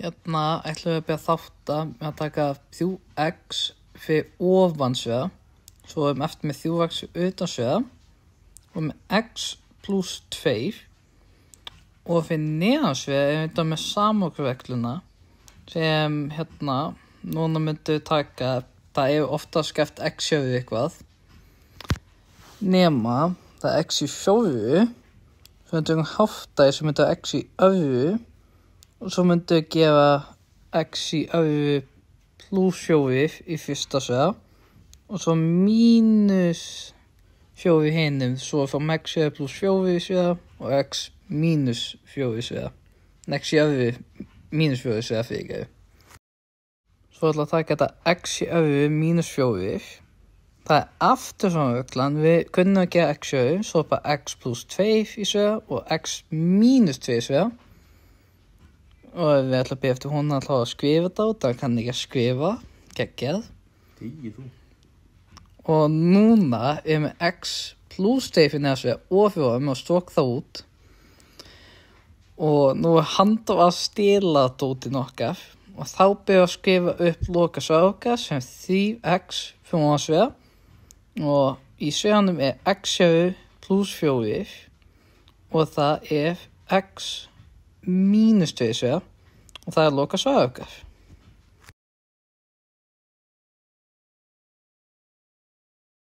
Hérna ætlum við að byrja þátta með að taka 3x fyrir ofan sviða, svo eftir með 3x utan sviða og með x plus 2 og fyrir neðan sviða við þetta með samokkurregluna sem hérna núna myndum við taka, það ofta skeft x við eitthvað nema það x í fjóru, svo myndum við hátta sem myndum x í öðru og svo myndum við gefa x í öðru plus 4 í fyrsta sviða og svo mínus 4 í hinum, svo fáum x í öðru plus 4 í sviða og x mínus 4 í sviða. X í öðru mínus 4 í sviða fyrir ekki. Svo ætla að taka þetta x í öðru mínus 4. Það aftur svona reglan, við kunnum að gera x í öðru, svo bara x plus 2 í sviða og x mínus 2 í sviða. Og við ætlum að byrja eftir hún að skrifa þetta út, það kann ekki að skrifa, geggjað. Þú. Og núna með x plus 2 fyrir neðan sviða og 4 með að stróka það út. Og nú handað að stela dótinn okkar og þá byrja að skrifa upp lokasvar okkar sem 3x fyrir neðan sviða. Og í sviðanum x plus 4 og það x mínus 2 sviða og það lokasvar okkar.